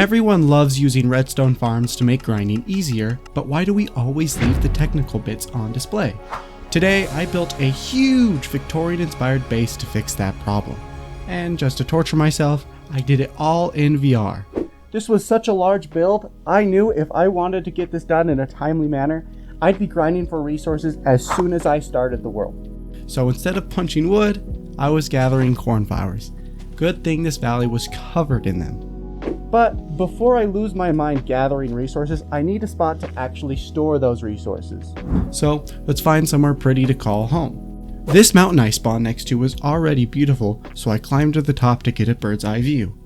Everyone loves using redstone farms to make grinding easier, but why do we always leave the technical bits on display? Today, I built a huge Victorian-inspired base to fix that problem. And just to torture myself, I did it all in VR. This was such a large build, I knew if I wanted to get this done in a timely manner, I'd be grinding for resources as soon as I started the world. So instead of punching wood, I was gathering cornflowers. Good thing this valley was covered in them. But before I lose my mind gathering resources, I need a spot to actually store those resources. So let's find somewhere pretty to call home. This mountain I spawned next to was already beautiful, so I climbed to the top to get a bird's eye view.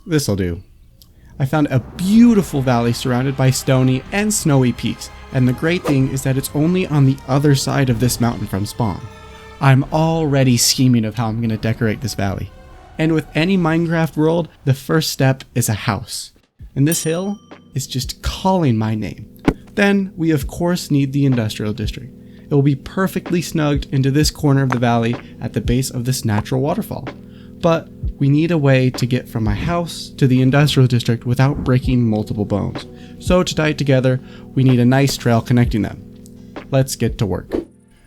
This'll do. I found a beautiful valley surrounded by stony and snowy peaks, and the great thing is that it's only on the other side of this mountain from spawn. I'm already scheming of how I'm going to decorate this valley. And with any Minecraft world, the first step is a house. And this hill is just calling my name. Then we of course need the industrial district. It will be perfectly snugged into this corner of the valley at the base of this natural waterfall. But we need a way to get from my house to the industrial district without breaking multiple bones. So to tie it together, we need a nice trail connecting them. Let's get to work.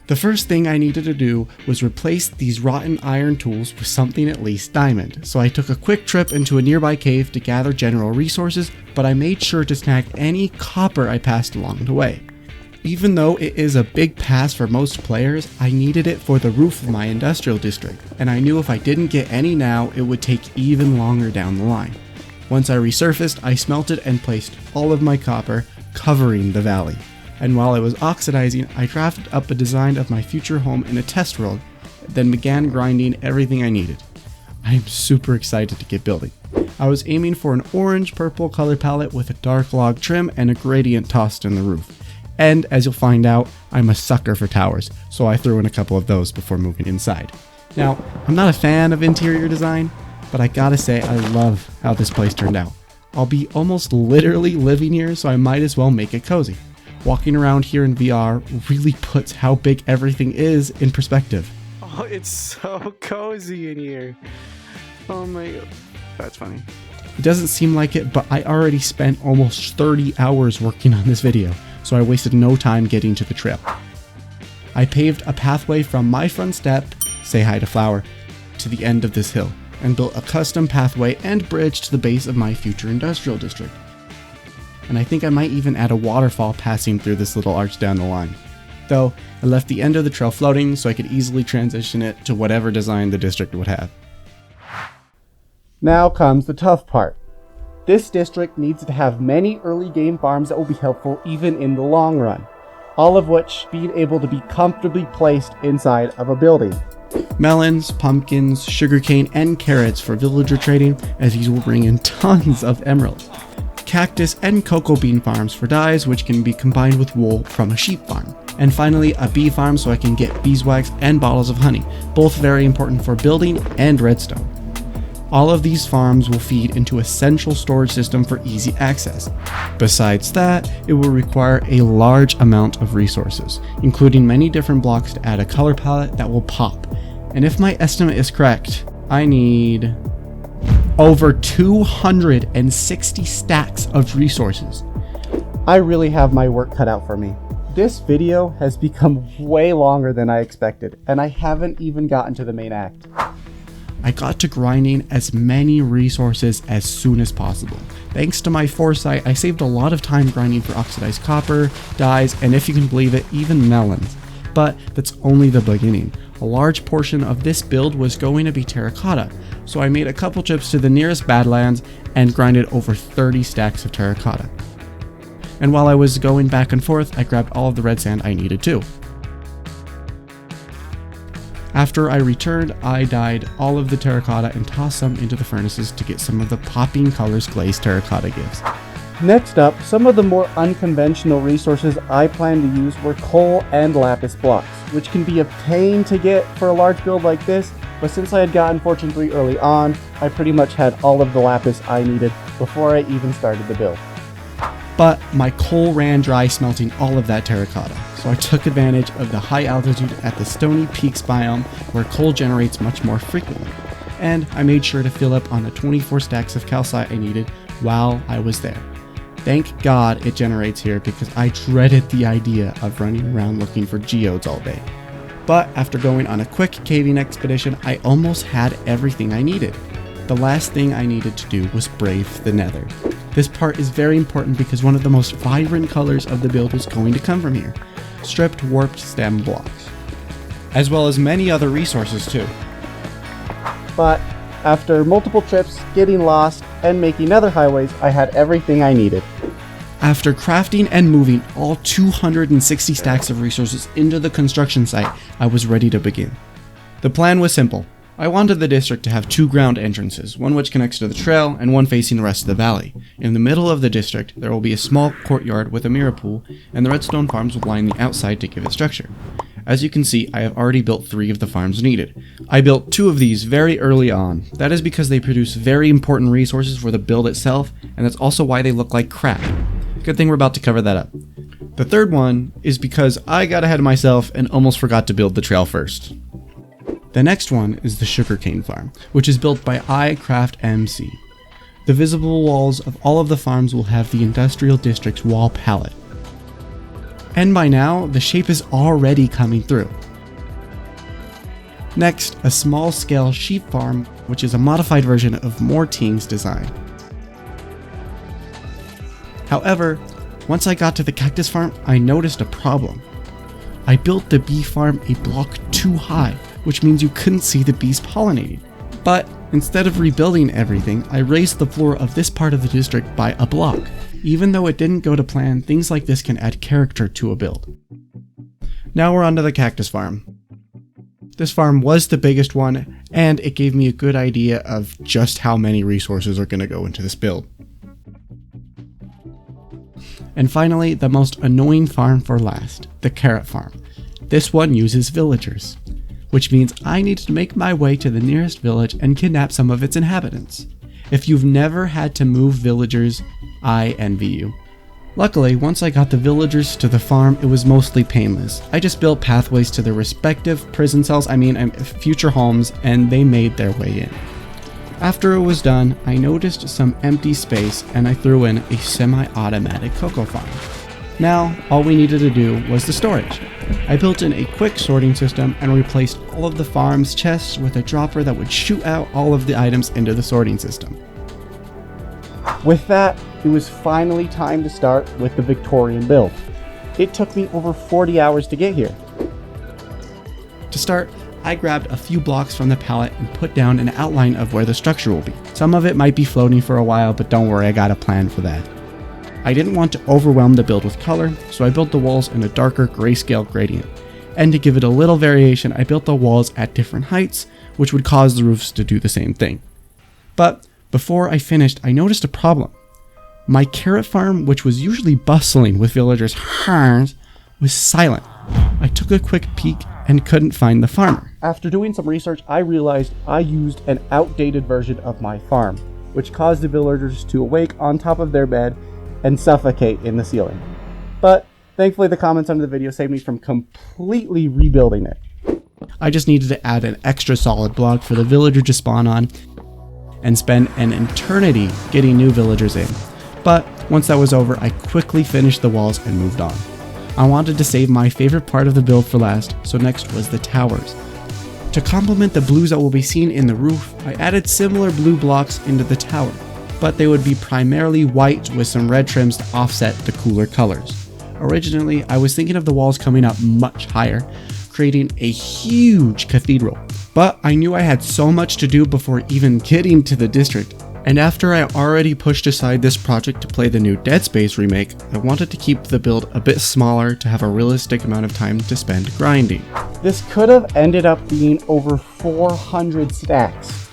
The first thing I needed to do was replace these rotten iron tools with something at least diamond, so I took a quick trip into a nearby cave to gather general resources, but I made sure to snag any copper I passed along the way. Even though it is a big pass for most players, I needed it for the roof of my industrial district, and I knew if I didn't get any now, it would take even longer down the line. Once I resurfaced, I smelted and placed all of my copper, covering the valley. And while I was oxidizing, I drafted up a design of my future home in a test world, then began grinding everything I needed. I am super excited to get building. I was aiming for an orange-purple color palette with a dark log trim and a gradient tossed in the roof. And as you'll find out, I'm a sucker for towers, so I threw in a couple of those before moving inside. Now, I'm not a fan of interior design, but I gotta say I love how this place turned out. I'll be almost literally living here, so I might as well make it cozy. Walking around here in VR really puts how big everything is in perspective. Oh, it's so cozy in here. Oh my god. That's funny. It doesn't seem like it, but I already spent almost 30 hours working on this video, so I wasted no time getting to the trail. I paved a pathway from my front step, say hi to Flower, to the end of this hill, and built a custom pathway and bridge to the base of my future industrial district. And I think I might even add a waterfall passing through this little arch down the line. Though, I left the end of the trail floating so I could easily transition it to whatever design the district would have. Now comes the tough part. This district needs to have many early game farms that will be helpful even in the long run, all of which being able to be comfortably placed inside of a building. Melons, pumpkins, sugarcane, and carrots for villager trading, as these will bring in tons of emeralds. Cactus and cocoa bean farms for dyes, which can be combined with wool from a sheep farm. And finally, a bee farm so I can get beeswax and bottles of honey, both very important for building and redstone. All of these farms will feed into a central storage system for easy access. Besides that, it will require a large amount of resources, including many different blocks to add a color palette that will pop. And if my estimate is correct, I need over 260 stacks of resources. I really have my work cut out for me. This video has become way longer than I expected, and I haven't even gotten to the main act. I got to grinding as many resources as soon as possible. Thanks to my foresight, I saved a lot of time grinding for oxidized copper, dyes, and if you can believe it, even melons. But that's only the beginning. A large portion of this build was going to be terracotta, so I made a couple trips to the nearest Badlands and grinded over 30 stacks of terracotta. And while I was going back and forth, I grabbed all of the red sand I needed too. After I returned, I dyed all of the terracotta and tossed some into the furnaces to get some of the popping colors glazed terracotta gives. Next up, some of the more unconventional resources I plan to use were coal and lapis blocks, which can be a pain to get for a large build like this, but since I had gotten fortune 3 early on, I pretty much had all of the lapis I needed before I even started the build. But my coal ran dry smelting all of that terracotta, so I took advantage of the high altitude at the Stony Peaks biome where coal generates much more frequently. and I made sure to fill up on the 24 stacks of calcite I needed while I was there. Thank God it generates here because I dreaded the idea of running around looking for geodes all day. But after going on a quick caving expedition, I almost had everything I needed. The last thing I needed to do was brave the nether. This part is very important because one of the most vibrant colors of the build was going to come from here. Stripped warped stem blocks. As well as many other resources too. But after multiple trips, getting lost, and making nether highways, I had everything I needed. After crafting and moving all 260 stacks of resources into the construction site, I was ready to begin. The plan was simple. I wanted the district to have 2 ground entrances, one which connects to the trail and one facing the rest of the valley. In the middle of the district, there will be a small courtyard with a mirror pool, and the redstone farms will line the outside to give it structure. As you can see, I have already built 3 of the farms needed. I built 2 of these very early on. That is because they produce very important resources for the build itself, and that's also why they look like crap. Good thing we're about to cover that up. The third one is because I got ahead of myself and almost forgot to build the trail first. The next one is the sugarcane farm, which is built by iCraftMC. The visible walls of all of the farms will have the industrial district's wall palette. And by now, the shape is already coming through. Next, a small-scale sheep farm, which is a modified version of Mortaine's design. However, once I got to the cactus farm, I noticed a problem. I built the bee farm a block too high, which means you couldn't see the bees pollinating. But instead of rebuilding everything, I raised the floor of this part of the district by a block. Even though it didn't go to plan, things like this can add character to a build. Now we're on to the cactus farm. This farm was the biggest one, and it gave me a good idea of just how many resources are going to go into this build. And finally, the most annoying farm for last, the carrot farm. This one uses villagers, which means I need to make my way to the nearest village and kidnap some of its inhabitants. If you've never had to move villagers, I envy you. Luckily, once I got the villagers to the farm, it was mostly painless. I just built pathways to their respective prison cells, future homes, and they made their way in. After it was done, I noticed some empty space and I threw in a semi-automatic cocoa farm. Now, all we needed to do was the storage. I built in a quick sorting system and replaced all of the farm's chests with a dropper that would shoot out all of the items into the sorting system. With that, it was finally time to start with the Victorian build. It took me over 40 hours to get here. To start, I grabbed a few blocks from the palette and put down an outline of where the structure will be. Some of it might be floating for a while, but don't worry, I got a plan for that. I didn't want to overwhelm the build with color, so I built the walls in a darker grayscale gradient. And to give it a little variation, I built the walls at different heights, which would cause the roofs to do the same thing. But before I finished, I noticed a problem. My carrot farm, which was usually bustling with villagers' was silent. I took a quick peek and couldn't find the farmer. After doing some research, I realized I used an outdated version of my farm, which caused the villagers to awake on top of their bed and suffocate in the ceiling. But thankfully the comments under the video saved me from completely rebuilding it. I just needed to add an extra solid block for the villager to spawn on and spend an eternity getting new villagers in. But once that was over, I quickly finished the walls and moved on. I wanted to save my favorite part of the build for last, so next was the towers. To complement the blues that will be seen in the roof, I added similar blue blocks into the tower, but they would be primarily white with some red trims to offset the cooler colors. Originally, I was thinking of the walls coming up much higher, creating a huge cathedral, but I knew I had so much to do before even getting to the district. And after I already pushed aside this project to play the new Dead Space remake, I wanted to keep the build a bit smaller to have a realistic amount of time to spend grinding. This could have ended up being over 400 stacks.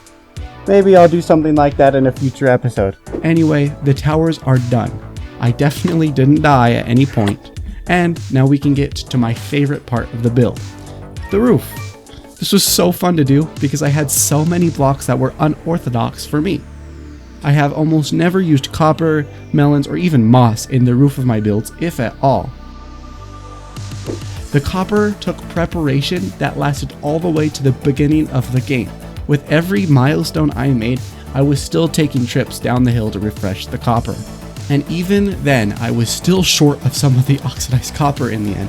Maybe I'll do something like that in a future episode. Anyway, the towers are done. I definitely didn't die at any point. And now we can get to my favorite part of the build, the roof. This was so fun to do because I had so many blocks that were unorthodox for me. I have almost never used copper, melons, or even moss in the roof of my builds, if at all. The copper took preparation that lasted all the way to the beginning of the game, With every milestone I made, I was still taking trips down the hill to refresh the copper. And even then, I was still short of some of the oxidized copper in the end.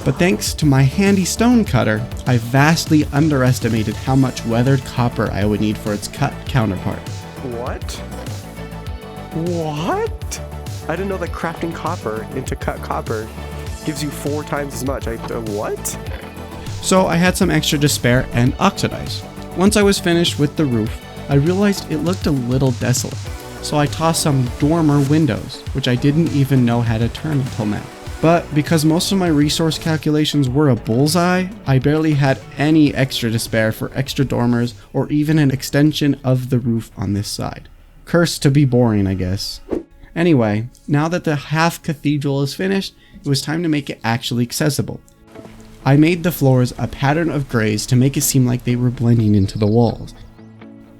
But thanks to my handy stone cutter, I vastly underestimated how much weathered copper I would need for its cut counterpart. What? What? I didn't know that crafting copper into cut copper gives you 4 times as much. What? So I had some extra to spare and oxidize. Once I was finished with the roof, I realized it looked a little desolate. So I tossed some dormer windows, which I didn't even know had a turn until now. But because most of my resource calculations were a bullseye, I barely had any extra to spare for extra dormers or even an extension of the roof on this side. Cursed to be boring, I guess. Anyway, now that the half-cathedral is finished, it was time to make it actually accessible. I made the floors a pattern of grays to make it seem like they were blending into the walls.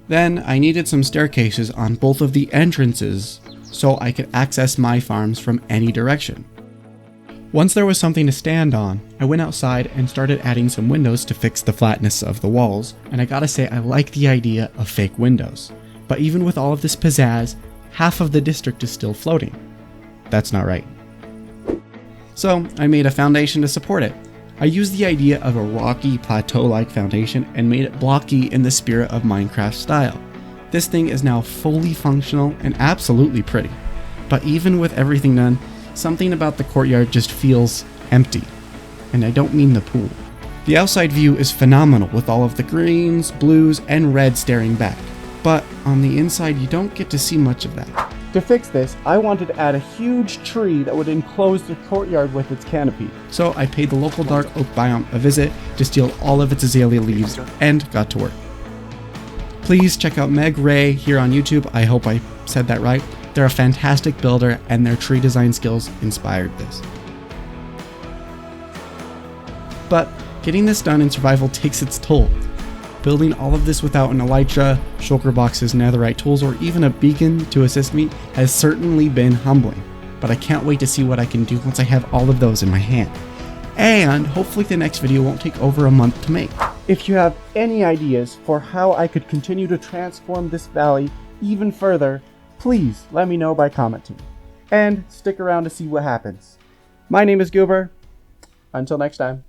Then I needed some staircases on both of the entrances so I could access my farms from any direction. Once there was something to stand on, I went outside and started adding some windows to fix the flatness of the walls, and I gotta say I like the idea of fake windows. But even with all of this pizzazz, half of the district is still floating. That's not right. So I made a foundation to support it. I used the idea of a rocky plateau-like foundation and made it blocky in the spirit of Minecraft style. This thing is now fully functional and absolutely pretty. But even with everything done, something about the courtyard just feels empty. And I don't mean the pool. The outside view is phenomenal with all of the greens, blues, and reds staring back. But on the inside you don't get to see much of that. To fix this, I wanted to add a huge tree that would enclose the courtyard with its canopy. So I paid the local dark oak biome a visit to steal all of its azalea leaves and got to work. Please check out Meg Ray here on YouTube. I hope I said that right. They're a fantastic builder and their tree design skills inspired this. But getting this done in survival takes its toll. Building all of this without an elytra, shulker boxes, netherite tools, or even a beacon to assist me has certainly been humbling. But I can't wait to see what I can do once I have all of those in my hand. And hopefully the next video won't take over a month to make. If you have any ideas for how I could continue to transform this valley even further, please let me know by commenting. And stick around to see what happens. My name is Goober. Until next time.